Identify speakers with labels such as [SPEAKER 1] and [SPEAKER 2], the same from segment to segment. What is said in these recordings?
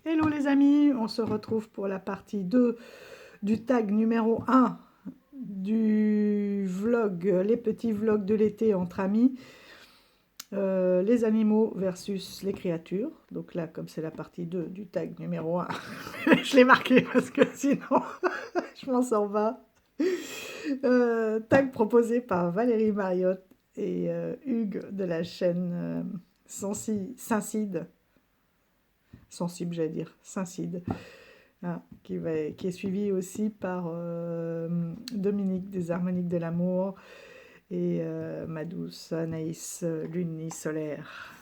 [SPEAKER 1] Hello les amis, on se retrouve pour la partie 2 du tag numéro 1 du vlog, les petits vlogs de l'été entre amis, les animaux versus les créatures. Donc là, comme c'est la partie 2 du tag numéro 1, je l'ai marqué parce que sinon je m'en sors pas. Tag proposé par Valérie Mariotte et Hugues de la chaîne Syncide. Sensible, j'allais dire, Syncide. Ah, qui est suivi aussi par Dominique des Harmoniques de l'amour et ma douce Anaïs Luni Solaire.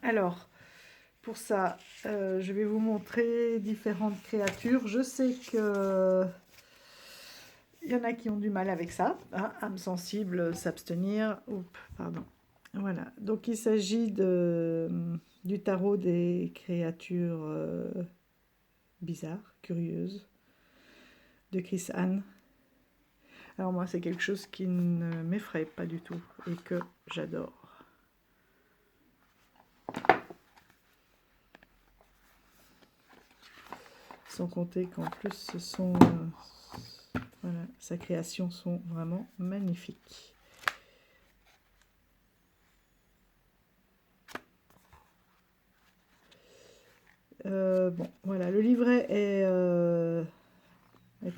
[SPEAKER 1] Alors, pour ça, je vais vous montrer différentes créatures. Je sais que il y en a qui ont du mal avec ça, hein, âme sensible, s'abstenir. Oups, pardon. Voilà, donc il s'agit du tarot des créatures bizarres, curieuses, de Chris Anne. Alors moi, c'est quelque chose qui ne m'effraie pas du tout et que j'adore. Sans compter qu'en plus, ce sont, voilà, sa création sont vraiment magnifiques. Bon, voilà, le livret est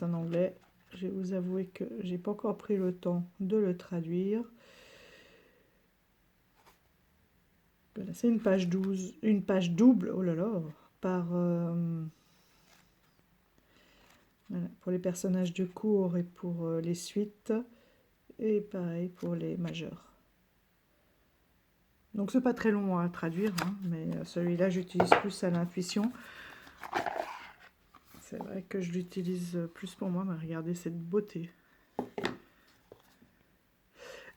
[SPEAKER 1] en anglais. Je vais vous avouer que j'ai pas encore pris le temps de le traduire. Voilà, c'est une page 12, une page double, oh là là, par voilà, pour les personnages de cours et pour les suites, et pareil pour les majeurs. Donc c'est pas très long à traduire, hein, mais celui-là j'utilise plus à l'intuition. C'est vrai que je l'utilise plus pour moi, mais regardez cette beauté.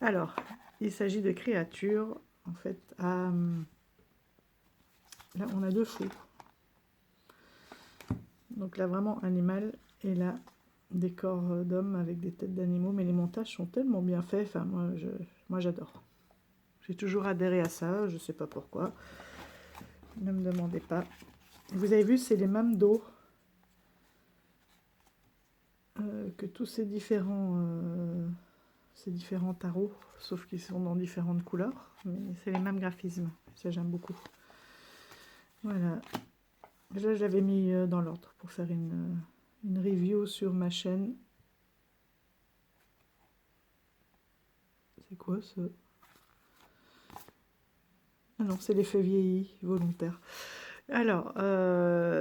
[SPEAKER 1] Alors, il s'agit de créatures, en fait, là on a deux fous. Donc là vraiment animal, et là des corps d'hommes avec des têtes d'animaux, mais les montages sont tellement bien faits, enfin moi j'adore. J'ai toujours adhéré à ça, je sais pas pourquoi, ne me demandez pas. Vous avez vu, c'est les mêmes dos que tous ces différents tarots, sauf qu'ils sont dans différentes couleurs, mais c'est les mêmes graphismes, ça j'aime beaucoup. Voilà, là je l'avais mis dans l'ordre pour faire une review sur ma chaîne. C'est quoi ce... Ah non, c'est l'effet vieilli volontaire. Alors,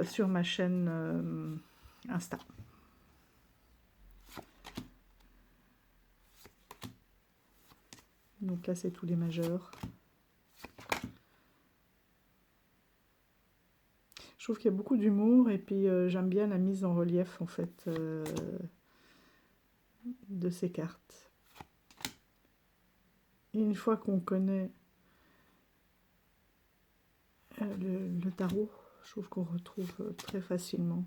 [SPEAKER 1] sur ma chaîne Insta. Donc là, c'est tous les majeurs. Je trouve qu'il y a beaucoup d'humour et puis j'aime bien la mise en relief, en fait, de ces cartes. Et une fois qu'on connaît le tarot, je trouve qu'on retrouve très facilement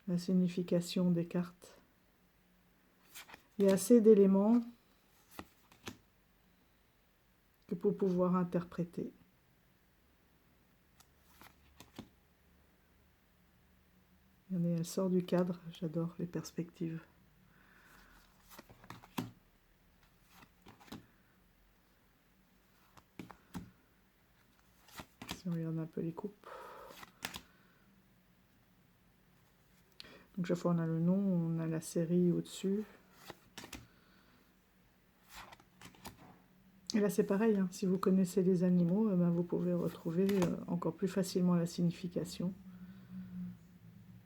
[SPEAKER 1] la signification des cartes. Il y a assez d'éléments que pour pouvoir interpréter. Regardez, elle sort du cadre, j'adore les perspectives. Si on regarde un peu les coupes. Donc chaque fois on a le nom, on a la série au-dessus. Et là c'est pareil, hein, si vous connaissez les animaux, ben, vous pouvez retrouver encore plus facilement la signification.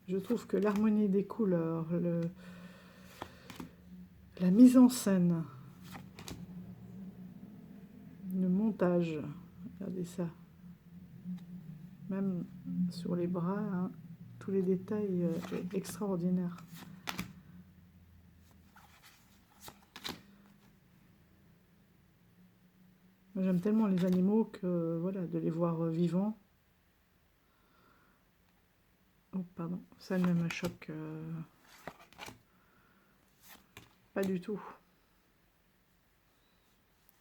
[SPEAKER 1] Je trouve que l'harmonie des couleurs, la mise en scène, le montage, regardez ça, même sur les bras, hein, tous les détails extraordinaires. J'aime tellement les animaux que voilà, de les voir vivants. Oh pardon, ça ne me choque pas du tout.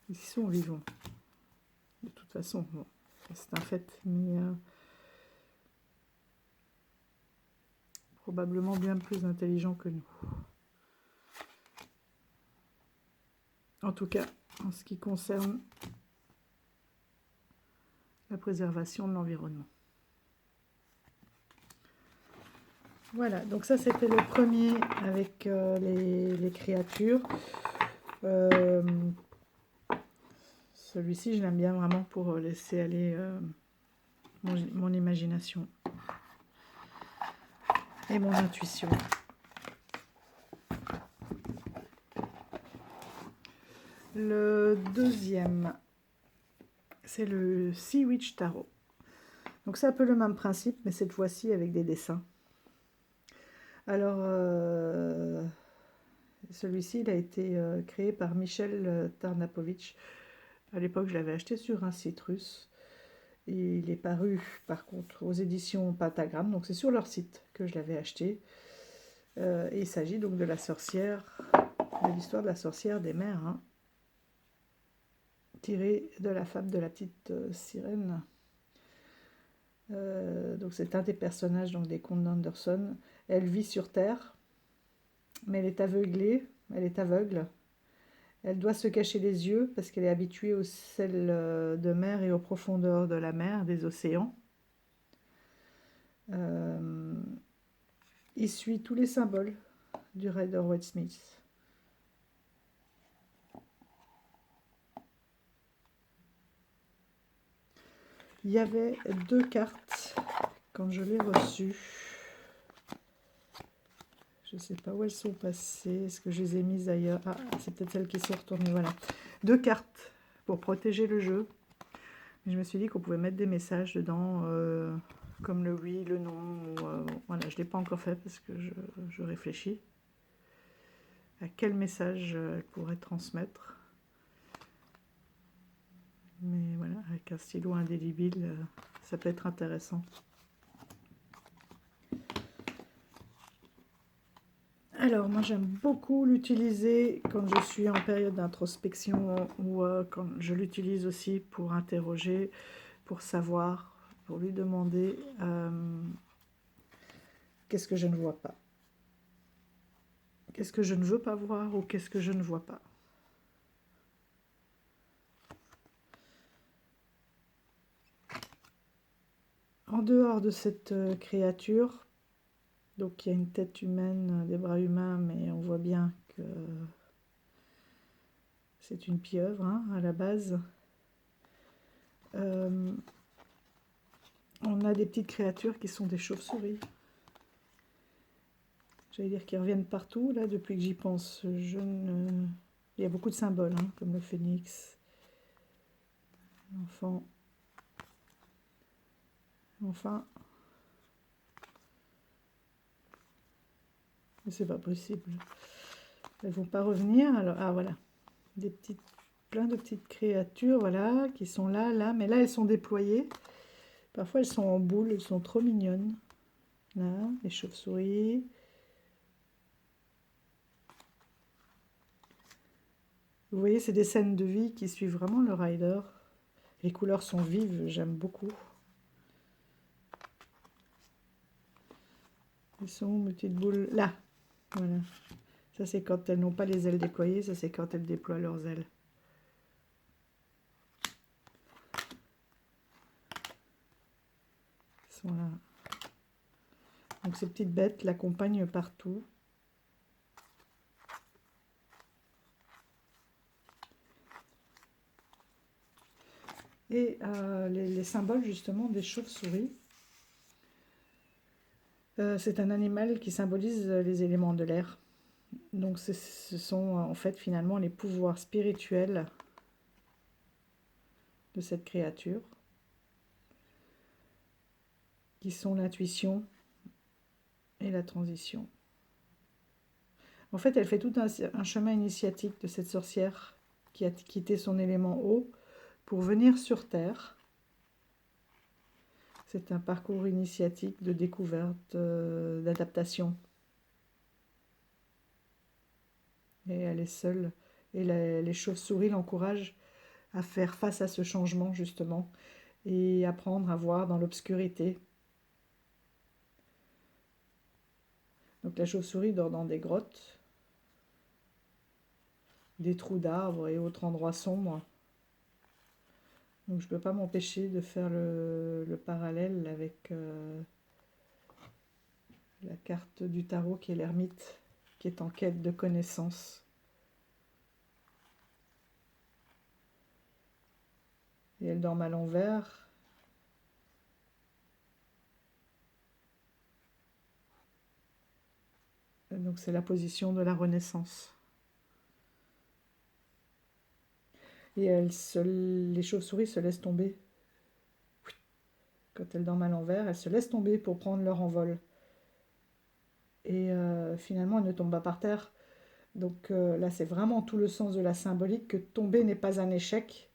[SPEAKER 1] Ils sont vivants. De toute façon, bon, c'est un fait. Mais probablement bien plus intelligents que nous. En tout cas, en ce qui concerne la préservation de l'environnement. Voilà, donc ça c'était le premier avec les créatures. Celui-ci, je l'aime bien vraiment pour laisser aller mon imagination et mon intuition. Le deuxième, c'est le Sea Witch Tarot. Donc c'est un peu le même principe, mais cette fois-ci avec des dessins. Alors, celui-ci, il a été créé par Michel Tarnapovitch. À l'époque, je l'avais acheté sur un site russe. Et il est paru, par contre, aux éditions Pentagram. Donc c'est sur leur site que je l'avais acheté. Et il s'agit donc de la sorcière, de l'histoire de la sorcière des mers, hein, tirée de la fable de la petite sirène. Donc c'est un des personnages donc, des contes d'Anderson. Elle vit sur Terre, mais elle est aveuglée, elle est aveugle. Elle doit se cacher les yeux parce qu'elle est habituée au sel de mer et aux profondeurs de la mer, des océans. Il suit tous les symboles du Rider-Waite-Smith. Il y avait 2 cartes quand je l'ai reçue. Je ne sais pas où elles sont passées. Est-ce que je les ai mises ailleurs? Ah, c'est peut-être celles qui sont retournées. Voilà. 2 cartes pour protéger le jeu. Mais je me suis dit qu'on pouvait mettre des messages dedans, comme le oui, le non. Voilà, je ne l'ai pas encore fait parce que je réfléchis à quel message elle pourrait transmettre. Mais voilà, avec un stylo indélébile, ça peut être intéressant. Alors, moi j'aime beaucoup l'utiliser quand je suis en période d'introspection ou quand je l'utilise aussi pour interroger, pour savoir, pour lui demander qu'est-ce que je ne vois pas. Qu'est-ce que je ne veux pas voir ou qu'est-ce que je ne vois pas. En dehors de cette créature, donc il y a une tête humaine, des bras humains, mais on voit bien que c'est une pieuvre hein, à la base. On a des petites créatures qui sont des chauves-souris. J'allais dire qu'ils reviennent partout, là, depuis que j'y pense. Il y a beaucoup de symboles, hein, comme le phénix, l'enfant. Enfin. Mais c'est pas possible. Elles vont pas revenir. Alors, ah voilà. Plein de petites créatures, voilà, qui sont là, là. Mais là, elles sont déployées. Parfois, elles sont en boule. Elles sont trop mignonnes. Là, les chauves-souris. Vous voyez, c'est des scènes de vie qui suivent vraiment le rider. Les couleurs sont vives, j'aime beaucoup. Elles sont où, mes petites boules? Là, voilà. Ça, c'est quand elles n'ont pas les ailes déployées. Ça, c'est quand elles déploient leurs ailes. Elles sont là. Donc, ces petites bêtes l'accompagnent partout. Et les symboles, justement, des chauves-souris. C'est un animal qui symbolise les éléments de l'air. Donc, ce sont en fait finalement les pouvoirs spirituels de cette créature, qui sont l'intuition et la transition. En fait, elle fait tout un chemin initiatique de cette sorcière qui a quitté son élément eau pour venir sur Terre. C'est un parcours initiatique de découverte, d'adaptation. Et elle est seule. Et les chauves-souris l'encouragent à faire face à ce changement, justement, et apprendre à voir dans l'obscurité. Donc la chauve-souris dort dans des grottes, des trous d'arbres et autres endroits sombres. Donc je ne peux pas m'empêcher de faire le parallèle avec la carte du tarot qui est l'ermite, qui est en quête de connaissances. Et elle dort à l'envers. Donc c'est la position de la renaissance. Et les chauves-souris se laissent tomber. Quand elles dorment à l'envers, elles se laissent tomber pour prendre leur envol. Et finalement, elles ne tombent pas par terre. Donc là, c'est vraiment tout le sens de la symbolique que tomber n'est pas un échec,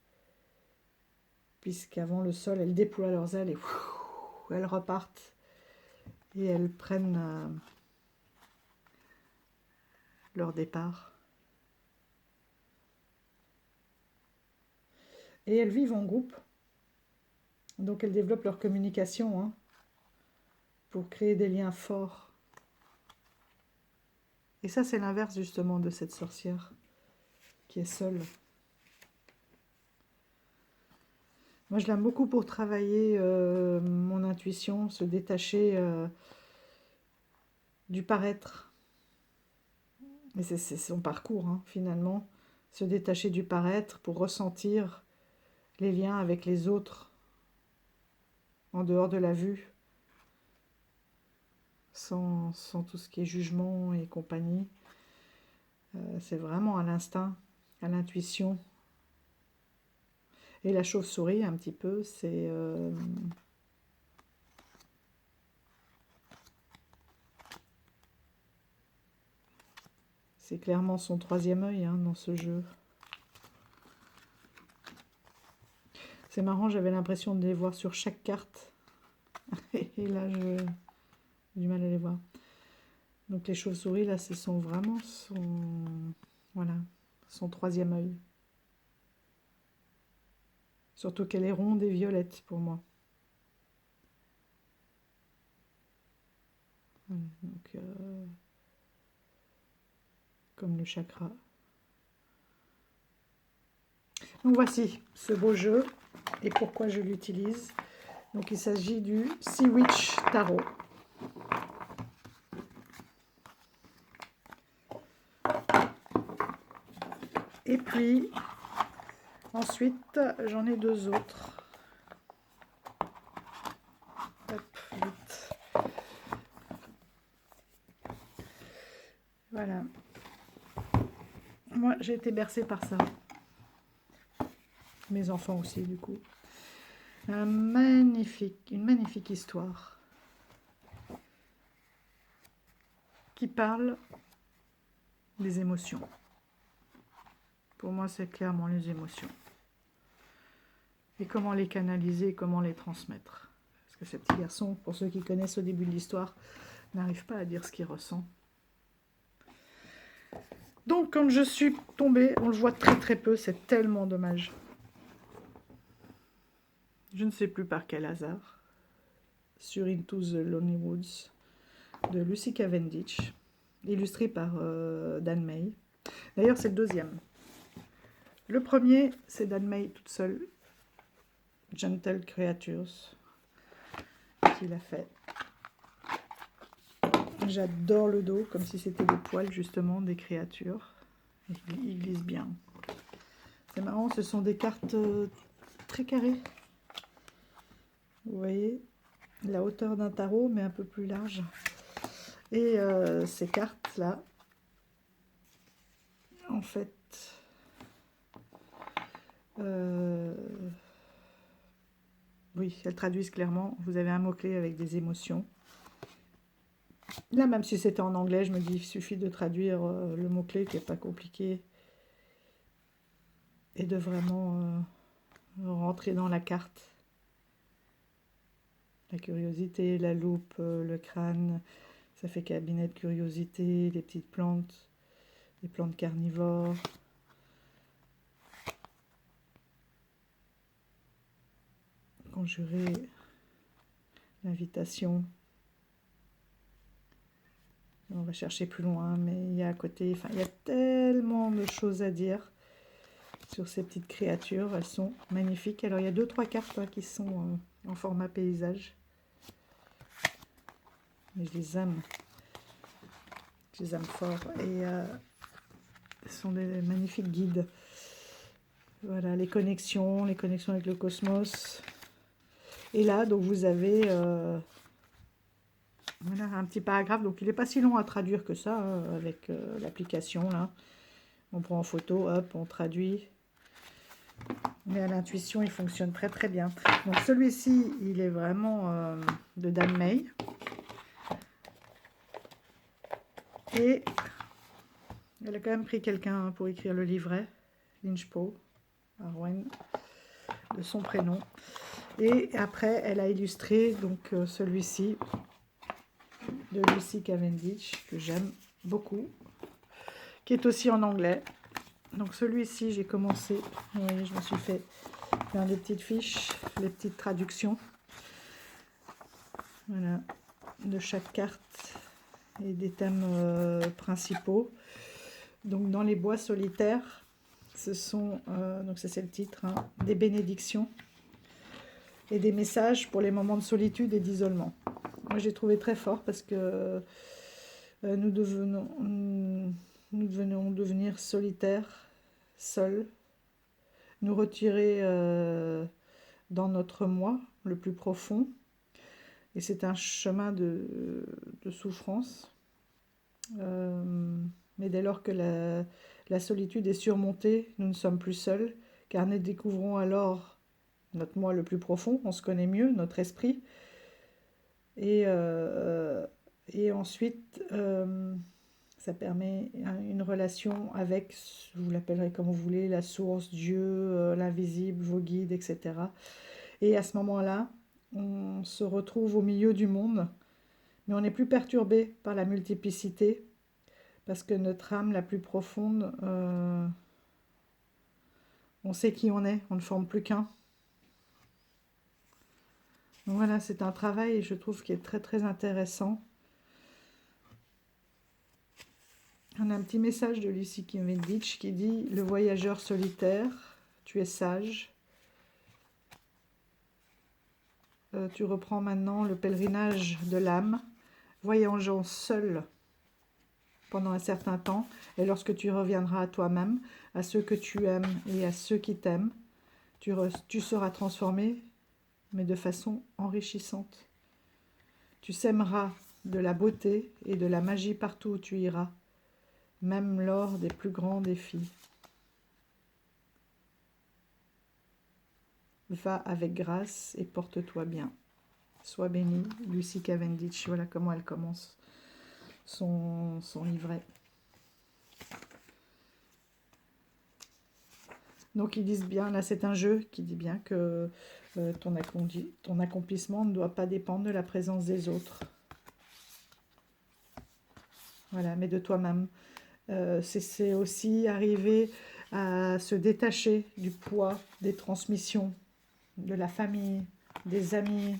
[SPEAKER 1] puisqu'avant le sol, elles déploient leurs ailes et elles repartent. Et elles prennent leur départ. Et elles vivent en groupe. Donc elles développent leur communication hein, pour créer des liens forts. Et ça, c'est l'inverse justement de cette sorcière qui est seule. Moi, je l'aime beaucoup pour travailler mon intuition, se détacher du paraître. Et c'est son parcours, hein, finalement. Se détacher du paraître pour ressentir les liens avec les autres en dehors de la vue, sans tout ce qui est jugement et compagnie. C'est vraiment à l'instinct, à l'intuition. Et la chauve-souris, un petit peu, c'est clairement son troisième œil hein, dans ce jeu. C'est marrant, j'avais l'impression de les voir sur chaque carte. Et là, j'ai du mal à les voir. Donc les chauves-souris, là, ce sont vraiment voilà, son troisième œil. Surtout qu'elle est ronde et violette pour moi. Voilà, donc, comme le chakra. Donc voici ce beau jeu et pourquoi je l'utilise. Donc il s'agit du Sea Witch Tarot. Et puis, ensuite, j'en ai deux autres. Hop, vite. Voilà. Moi, j'ai été bercée par ça. Mes enfants aussi, du coup. Une magnifique histoire qui parle des émotions. Pour moi, c'est clairement les émotions. Et comment les canaliser, comment les transmettre. Parce que ce petit garçon, pour ceux qui connaissent au début de l'histoire, n'arrive pas à dire ce qu'il ressent. Donc, quand je suis tombée, on le voit très très peu, c'est tellement dommage. Je ne sais plus par quel hasard, sur Into the Lonely Woods, de Lucy Cavendish, illustré par Dan May. D'ailleurs, c'est le deuxième. Le premier, c'est Dan May toute seule, Gentle Creatures, qu'il a fait. J'adore le dos, comme si c'était des poils justement des créatures. Il glisse bien. C'est marrant, ce sont des cartes très carrées. Vous voyez, la hauteur d'un tarot, mais un peu plus large. Et ces cartes-là, en fait, oui, elles traduisent clairement. Vous avez un mot-clé avec des émotions. Là, même si c'était en anglais, je me dis, il suffit de traduire le mot-clé qui n'est pas compliqué. Et de vraiment rentrer dans la carte. La curiosité, la loupe, le crâne, ça fait cabinet de curiosité, les petites plantes, les plantes carnivores. Conjurer l'invitation, On va chercher plus loin, mais il y a à côté, enfin, il y a tellement de choses à dire sur ces petites créatures. Elles sont magnifiques. Alors, il y a 2-3 cartes hein, qui sont en format paysage. Mais je les aime. Je les aime fort. Et ce sont des magnifiques guides. Voilà, les connexions avec le cosmos. Et là, donc, vous avez voilà, un petit paragraphe. Donc, il n'est pas si long à traduire que ça, avec l'application, là. On prend en photo, hop, on traduit. Mais à l'intuition, il fonctionne très, très bien. Donc, celui-ci, il est vraiment de Dan May. Et elle a quand même pris quelqu'un pour écrire le livret, Lynch-Po, Arwen, de son prénom. Et après, elle a illustré donc celui-ci de Lucy Cavendish, que j'aime beaucoup, qui est aussi en anglais. Donc celui-ci, j'ai commencé, vous voyez, je me suis fait faire des petites fiches, les petites traductions. Voilà, de chaque carte et des thèmes principaux. Donc dans les bois solitaires, ce sont, donc ça c'est le titre, hein, des bénédictions et des messages pour les moments de solitude et d'isolement. Moi j'ai trouvé très fort parce que nous devenons devenir solitaires, seuls, nous retirer dans notre moi le plus profond. Et c'est un chemin de souffrance. Mais dès lors que la solitude est surmontée, nous ne sommes plus seuls, car nous découvrons alors notre moi le plus profond, on se connaît mieux, notre esprit. Et ensuite, ça permet une relation avec, vous l'appellerez comme vous voulez, la source, Dieu, l'invisible, vos guides, etc. Et à ce moment-là, on se retrouve au milieu du monde, mais on n'est plus perturbé par la multiplicité, parce que notre âme la plus profonde, on sait qui on est, on ne forme plus qu'un. Donc voilà, c'est un travail, je trouve, qui est très très intéressant. On a un petit message de Lucy Cavendish qui dit « Le voyageur solitaire, tu es sage. Tu reprends maintenant le pèlerinage de l'âme, voyageant seul pendant un certain temps, et lorsque tu reviendras à toi-même, à ceux que tu aimes et à ceux qui t'aiment, tu seras transformé, mais de façon enrichissante. Tu sèmeras de la beauté et de la magie partout où tu iras, même lors des plus grands défis. Va avec grâce et porte-toi bien. Sois bénie, Lucy Cavendish. » Voilà comment elle commence son livret. Donc ils disent bien, là c'est un jeu qui dit bien que ton accomplissement ne doit pas dépendre de la présence des autres. Voilà, mais de toi-même. C'est aussi arriver à se détacher du poids des transmissions, de la famille, des amis,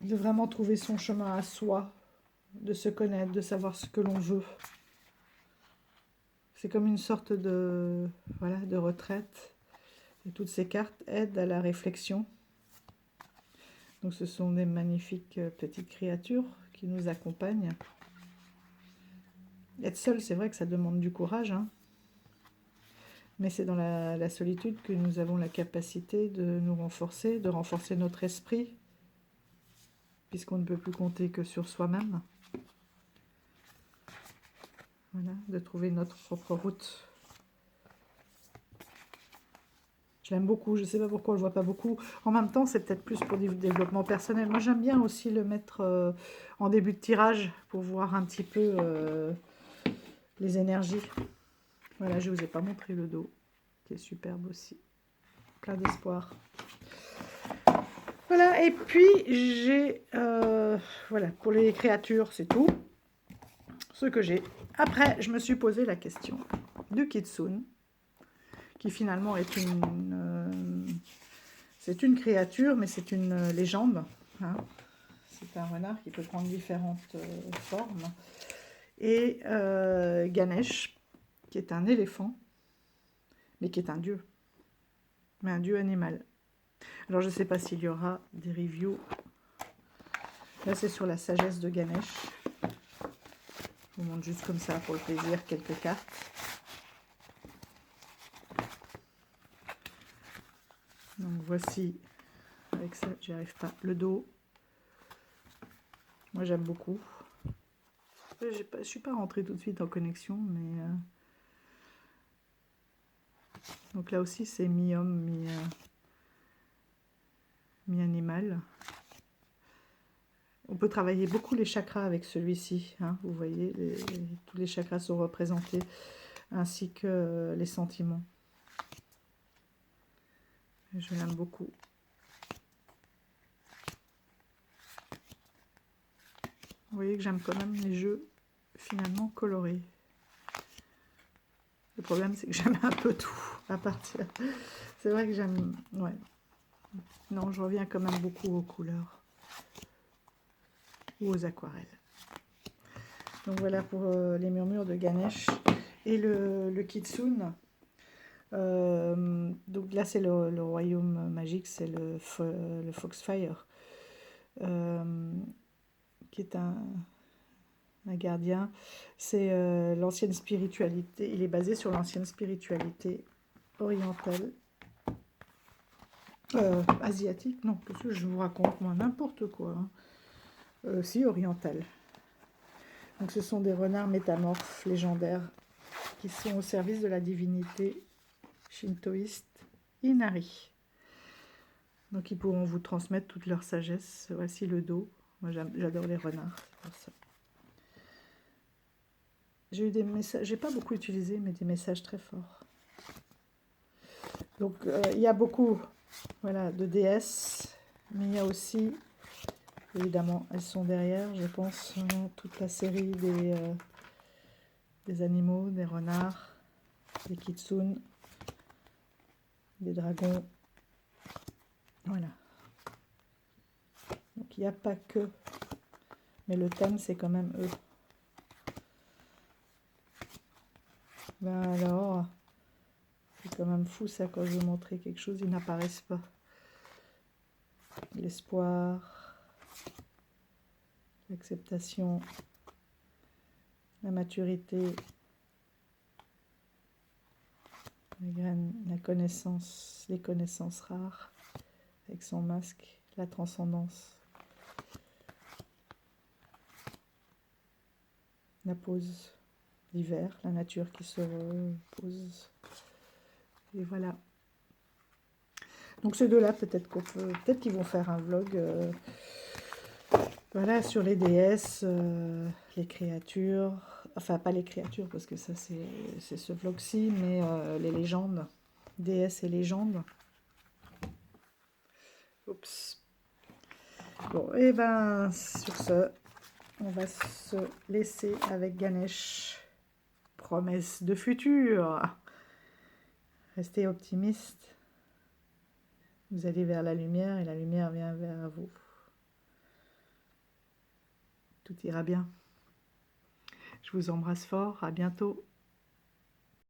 [SPEAKER 1] de vraiment trouver son chemin à soi, de se connaître, de savoir ce que l'on veut. C'est comme une sorte de, voilà, de retraite. Et toutes ces cartes aident à la réflexion. Donc ce sont des magnifiques petites créatures qui nous accompagnent. Être seul, c'est vrai que ça demande du courage, hein. Mais c'est dans la solitude que nous avons la capacité de nous renforcer, de renforcer notre esprit, puisqu'on ne peut plus compter que sur soi-même. Voilà, de trouver notre propre route. Je l'aime beaucoup, je ne sais pas pourquoi on ne le voit pas beaucoup. En même temps, c'est peut-être plus pour du développement personnel. Moi, j'aime bien aussi le mettre en début de tirage pour voir un petit peu les énergies. Voilà, je ne vous ai pas montré le dos, qui est superbe aussi. Plein d'espoir. Voilà, et puis j'ai... voilà, pour les créatures, c'est tout. Ce que j'ai. Après, je me suis posé la question du Kitsune, qui finalement est c'est une créature, mais c'est une légende. Hein. C'est un renard qui peut prendre différentes formes. Et Ganesh, qui est un éléphant, mais qui est un dieu. Mais un dieu animal. Alors, je ne sais pas s'il y aura des reviews. Là, c'est sur la sagesse de Ganesh. Je vous montre juste comme ça, pour le plaisir, quelques cartes. Donc, voici, avec ça, j'y arrive pas, le dos. Moi, j'aime beaucoup. Je ne suis pas rentrée tout de suite en connexion, mais... Donc là aussi, c'est mi-homme, mi-animal. On peut travailler beaucoup les chakras avec celui-ci. Hein, vous voyez, tous les chakras sont représentés, ainsi que les sentiments. Je l'aime beaucoup. Vous voyez que j'aime quand même les jeux finalement colorés. Le problème, c'est que j'aime un peu tout à partir. C'est vrai que j'aime... Ouais. Non, je reviens quand même beaucoup aux couleurs. Ou aux aquarelles. Donc voilà pour les murmures de Ganesh. Et le Kitsune. Donc là, c'est le royaume magique, c'est le Foxfire. Qui est un gardien. C'est l'ancienne spiritualité. Il est basé sur l'ancienne spiritualité orientale. Asiatique, non, qu'est-ce que je vous raconte, moi, n'importe quoi. Hein. Si, orientale. Donc ce sont des renards métamorphes légendaires qui sont au service de la divinité shintoïste Inari. Donc ils pourront vous transmettre toute leur sagesse. Voici le dos. Moi j'adore les renards, c'est pour ça. J'ai eu des messages, j'ai pas beaucoup utilisé, mais des messages très forts. Donc il y a beaucoup, voilà, de déesses, mais il y a aussi, évidemment, elles sont derrière, je pense, toute la série des animaux, des renards, des kitsune, des dragons. Voilà. Donc il n'y a pas que, mais le thème c'est quand même eux. Ben alors, c'est quand même fou ça, quand je veux montrer quelque chose, ils n'apparaissent pas. L'espoir, l'acceptation, la maturité, la graine, la connaissance, les connaissances rares, avec son masque, la transcendance, la pause, l'hiver, la nature qui se repose. Et voilà. Donc ces deux-là, peut-être peut-être qu'ils vont faire un vlog, voilà, sur les déesses, les créatures, enfin pas les créatures parce que ça c'est ce vlog-ci, mais les légendes, déesses et légendes. Oups. Bon, et ben sur ce, on va se laisser avec Ganesh. Promesse de futur. Restez optimiste. Vous allez vers la lumière et la lumière vient vers vous. Tout ira bien. Je vous embrasse fort. À bientôt.